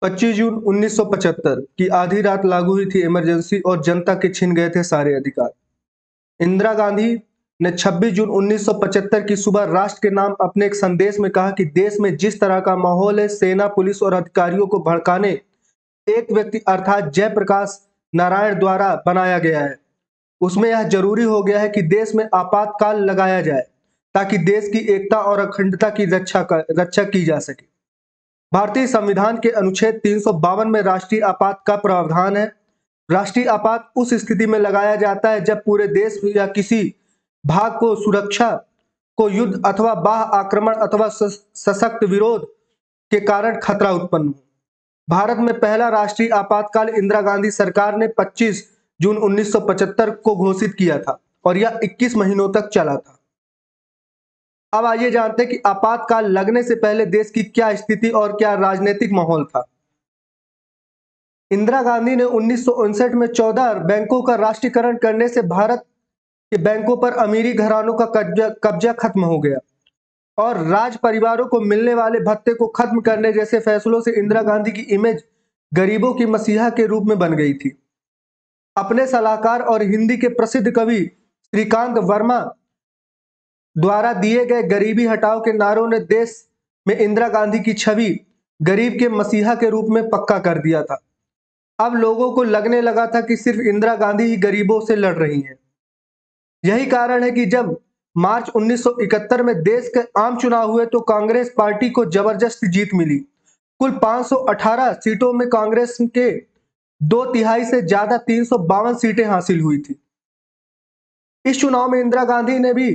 25 जून 1975 की आधी रात लागू हुई थी इमरजेंसी और जनता के छिन गए थे सारे अधिकार। इंदिरा गांधी ने 26 जून 1975 की सुबह राष्ट्र के नाम अपने एक संदेश में कहा कि देश में जिस तरह का माहौल है, सेना, पुलिस और अधिकारियों को भड़काने एक व्यक्ति अर्थात जयप्रकाश नारायण द्वारा बनाया गया है। उसमें यह जरूरी हो गया है कि देश में आपातकाल लगाया जाए ताकि देश की एकता और अखंडता की रक्षा की जा सके। भारतीय संविधान के अनुच्छेद 352 में राष्ट्रीय आपात का प्रावधान है। राष्ट्रीय आपात उस स्थिति में लगाया जाता है जब पूरे देश या किसी भाग को सुरक्षा को युद्ध अथवा बाह्य आक्रमण अथवा सशक्त विरोध के कारण खतरा उत्पन्न हो। भारत में पहला राष्ट्रीय आपातकाल इंदिरा गांधी सरकार ने 25 जून 1975 को घोषित किया था और यह 21 महीनों तक चला था। अब आइए जानते हैं कि आपातकाल लगने से पहले देश की क्या स्थिति और क्या राजनीतिक माहौल था। इंदिरा गांधी ने 1959 में 14 बैंकों का राष्ट्रीयकरण करने से भारत के बैंकों पर अमीरी घरानों का कब्जा खत्म हो गया और राज परिवारों को मिलने वाले भत्ते को खत्म करने जैसे फैसलों से इंदिरा गांधी की इमेज गरीबों की मसीहा के रूप में बन गई थी। अपने सलाहकार और हिंदी के प्रसिद्ध कवि श्रीकांत वर्मा द्वारा दिए गए गरीबी हटाओ के नारों ने देश में इंदिरा गांधी की छवि गरीब के मसीहा के रूप में पक्का कर दिया था। अब लोगों को लगने लगा था कि सिर्फ इंदिरा गांधी ही गरीबों से लड़ रही हैं। यही कारण है कि जब मार्च 1971 में देश के आम चुनाव हुए तो कांग्रेस पार्टी को जबरदस्त जीत मिली। कुल 518 सीटों में कांग्रेस के 2/3 से ज्यादा 352 सीटें हासिल हुई थी। इस चुनाव में इंदिरा गांधी ने भी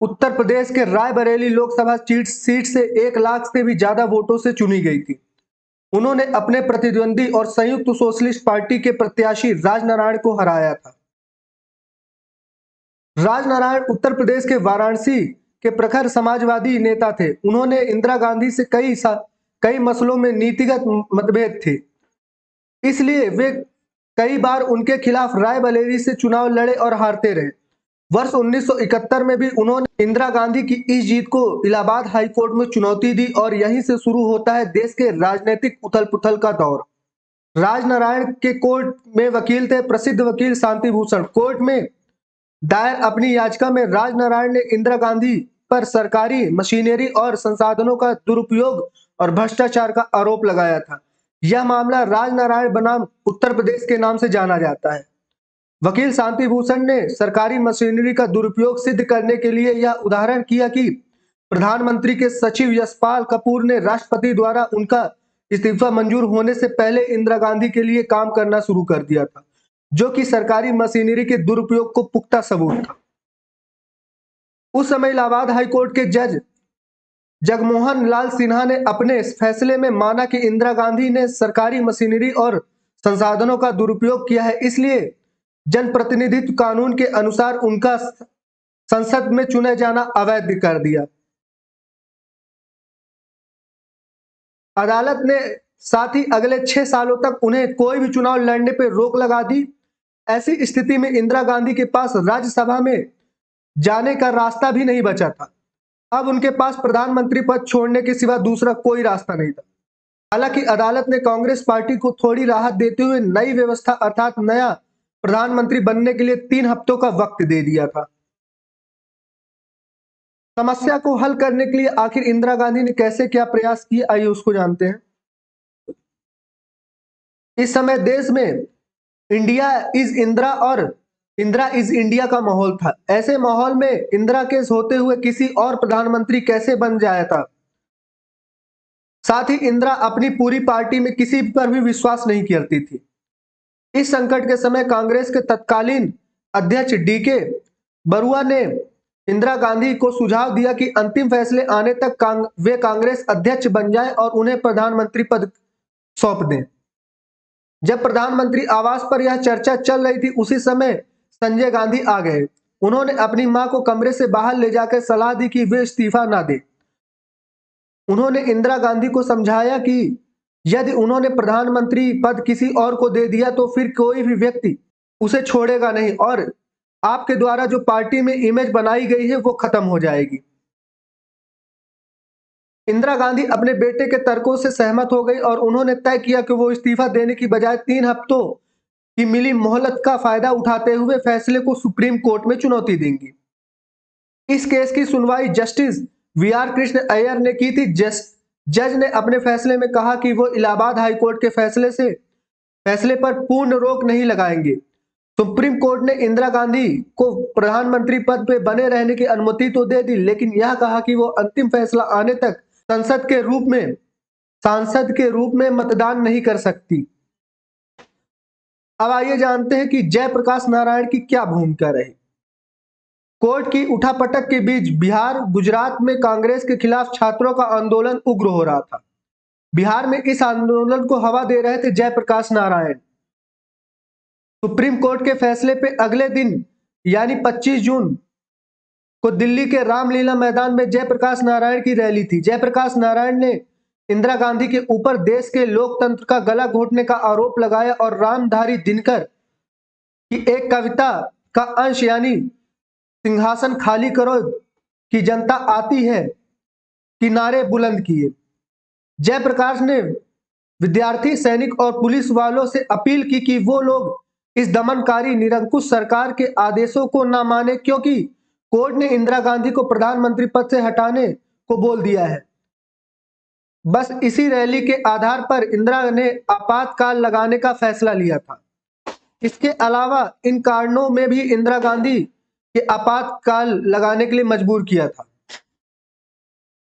उत्तर प्रदेश के रायबरेली लोकसभा सीट से 1 लाख से भी ज्यादा वोटों से चुनी गई थी। उन्होंने अपने प्रतिद्वंदी और संयुक्त सोशलिस्ट पार्टी के प्रत्याशी राजनारायण को हराया था। राजनारायण उत्तर प्रदेश के वाराणसी के प्रखर समाजवादी नेता थे। उन्होंने इंदिरा गांधी से कई मसलों में नीतिगत मतभेद थे, इसलिए वे कई बार उनके खिलाफ रायबरेली से चुनाव लड़े और हारते रहे। वर्ष 1971 में भी उन्होंने इंदिरा गांधी की इस जीत को इलाहाबाद हाई कोर्ट में चुनौती दी और यहीं से शुरू होता है देश के राजनीतिक उथल-पुथल का दौर। राजनारायण के कोर्ट में वकील थे प्रसिद्ध वकील शांति भूषण। कोर्ट में दायर अपनी याचिका में राजनारायण ने इंदिरा गांधी पर सरकारी मशीनरी और संसाधनों का दुरुपयोग और भ्रष्टाचार का आरोप लगाया था। यह मामला राजनारायण बनाम उत्तर प्रदेश के नाम से जाना जाता है। वकील शांति भूषण ने सरकारी मशीनरी का दुरुपयोग सिद्ध करने के लिए यह उदाहरण किया कि प्रधानमंत्री के सचिव यशपाल कपूर ने राष्ट्रपति द्वारा उनका इस्तीफा मंजूर होने से पहले इंदिरा गांधी के लिए काम करना शुरू कर दिया था, जो कि सरकारी मशीनरी के दुरुपयोग को पुख्ता सबूत था। उस समय इलाहाबाद हाईकोर्ट के जज जगमोहन लाल सिन्हा ने अपने फैसले में माना कि इंदिरा गांधी ने सरकारी मशीनरी और संसाधनों का दुरुपयोग किया है, इसलिए जनप्रतिनिधित्व कानून के अनुसार उनका संसद में चुने जाना अवैध कर दिया। अदालत ने साथ ही अगले 6 सालों तक उन्हें कोई भी चुनाव लड़ने पर रोक लगा दी। ऐसी स्थिति में इंदिरा गांधी के पास राज्यसभा में जाने का रास्ता भी नहीं बचा था। अब उनके पास प्रधानमंत्री पद छोड़ने के सिवा दूसरा कोई रास्ता नहीं था। हालांकि अदालत ने कांग्रेस पार्टी को थोड़ी राहत देते हुए नई व्यवस्था अर्थात नया प्रधानमंत्री बनने के लिए 3 हफ्तों का वक्त दे दिया था। समस्या को हल करने के लिए आखिर इंदिरा गांधी ने कैसे क्या प्रयास किए, आइए उसको जानते हैं। इस समय देश में इंडिया इज इंदिरा और इंदिरा इज इंडिया का माहौल था। ऐसे माहौल में इंदिरा केस होते हुए किसी और प्रधानमंत्री कैसे बन जाया था। साथ ही इंदिरा अपनी पूरी पार्टी में किसी पर भी विश्वास नहीं करती थी। इस संकट के समय कांग्रेस के तत्कालीन अध्यक्ष डीके बरुआ ने इंदिरा गांधी को सुझाव दिया कि अंतिम फैसले आने तक वे कांग्रेस अध्यक्ष बन जाएं और उन्हें प्रधानमंत्री पद सौंप दें। जब प्रधानमंत्री आवास पर यह चर्चा चल रही थी, उसी समय संजय गांधी आ गए। उन्होंने अपनी मां को कमरे से बाहर ले जाकर सलाह दी कि वे इस्तीफा ना दें। उन्होंने इंदिरा गांधी को समझाया कि यदि उन्होंने प्रधानमंत्री पद किसी और को दे दिया तो फिर कोई भी व्यक्ति उसे छोड़ेगा नहीं और आपके द्वारा जो पार्टी में इमेज बनाई गई है वो खत्म हो जाएगी। इंदिरा गांधी अपने बेटे के तर्कों से सहमत हो गई और उन्होंने तय किया कि वो इस्तीफा देने की बजाय 3 हफ्तों की मिली मोहलत का फायदा उठाते हुए फैसले को सुप्रीम कोर्ट में चुनौती देंगी। इस केस की सुनवाई जस्टिस वीआर कृष्ण अय्यर ने की थी। जज ने अपने फैसले में कहा कि वो इलाहाबाद हाई कोर्ट के फैसले पर पूर्ण रोक नहीं लगाएंगे। सुप्रीम कोर्ट ने इंदिरा गांधी को प्रधानमंत्री पद पे बने रहने की अनुमति तो दे दी, लेकिन यह कहा कि वो अंतिम फैसला आने तक सांसद के रूप में मतदान नहीं कर सकती। अब आइए जानते हैं कि जयप्रकाश नारायण की क्या भूमिका रही। कोर्ट की उठापटक के बीच बिहार गुजरात में कांग्रेस के खिलाफ छात्रों का आंदोलन उग्र हो रहा था। बिहार में इस आंदोलन को हवा दे रहे थे जयप्रकाश नारायण। सुप्रीम कोर्ट के फैसले पे अगले दिन यानी 25 जून को दिल्ली के रामलीला मैदान में जयप्रकाश नारायण की रैली थी। जयप्रकाश नारायण ने इंदिरा गांधी के ऊपर देश के लोकतंत्र का गला घोटने का आरोप लगाया और रामधारी दिनकर की एक कविता का अंश यानी सिंहासन खाली करो कि जनता आती है कि नारे बुलंद किए। जयप्रकाश ने विद्यार्थी, सैनिक और पुलिस वालों से अपील की कि वो लोग इस दमनकारी निरंकुश सरकार के आदेशों को ना माने, क्योंकि कोर्ट ने इंदिरा गांधी को प्रधानमंत्री पद से हटाने को बोल दिया है। बस इसी रैली के आधार पर इंदिरा ने आपातकाल लगाने का फैसला लिया था। इसके अलावा इन कारणों में भी इंदिरा गांधी के आपातकाल लगाने के लिए मजबूर किया था।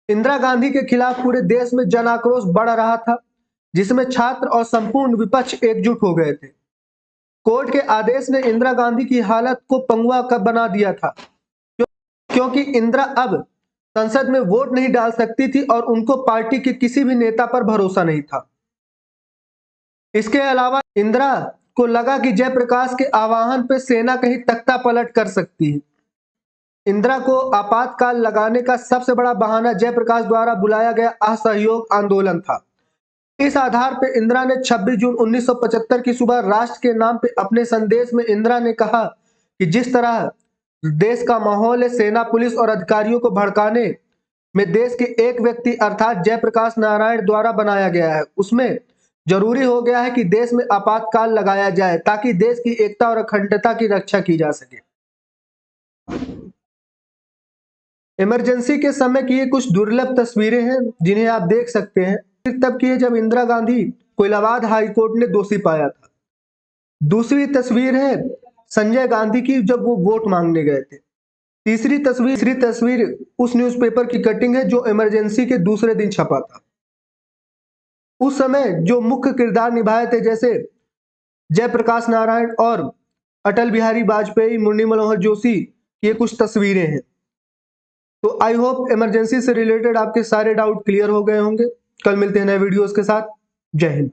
इंदिरा गांधी के खिलाफ पूरे देश में जन आक्रोश बढ़ रहा था, जिसमें छात्र और संपूर्ण विपक्ष एकजुट हो गए थे। कोर्ट के आदेश ने इंदिरा गांधी की हालत को पंगुआ कर बना दिया था, क्योंकि इंदिरा अब संसद में वोट नहीं डाल सकती थी और उनको पार्टी के किसी भी नेता पर भरोसा नहीं था। इसके अलावा इंदिरा को लगा कि जयप्रकाश के आह्वान पर सेना कहीं तख्ता पलट कर सकती है। इंदिरा को आपातकाल लगाने का सबसे बड़ा बहाना जयप्रकाश द्वारा बुलाया गया असहयोग आंदोलन था। इस आधार पर इंदिरा ने 26 जून 1975 की सुबह राष्ट्र के नाम पे अपने संदेश में इंदिरा ने कहा कि जिस तरह देश का माहौल है, सेना, पुलिस और अधिकारियों को भड़काने में देश के एक व्यक्ति अर्थात जयप्रकाश नारायण द्वारा बनाया गया है, उसमें जरूरी हो गया है कि देश में आपातकाल लगाया जाए ताकि देश की एकता और अखंडता की रक्षा की जा सके। इमरजेंसी के समय की ये कुछ दुर्लभ तस्वीरें हैं जिन्हें आप देख सकते हैं। तब की है जब इंदिरा गांधी को इलाहाबाद हाई कोर्ट ने दोषी पाया था। दूसरी तस्वीर है संजय गांधी की जब वो वोट मांगने गए थे। तीसरी तस्वीर उस न्यूज़पेपर की कटिंग है जो इमरजेंसी के दूसरे दिन छपा था। उस समय जो मुख्य किरदार निभाए थे जैसे जयप्रकाश नारायण और अटल बिहारी वाजपेयी, मुरली मनोहर जोशी, ये कुछ तस्वीरें हैं। तो आई होप इमरजेंसी से रिलेटेड आपके सारे डाउट क्लियर हो गए होंगे। कल मिलते हैं नए वीडियोस के साथ। जय हिंद।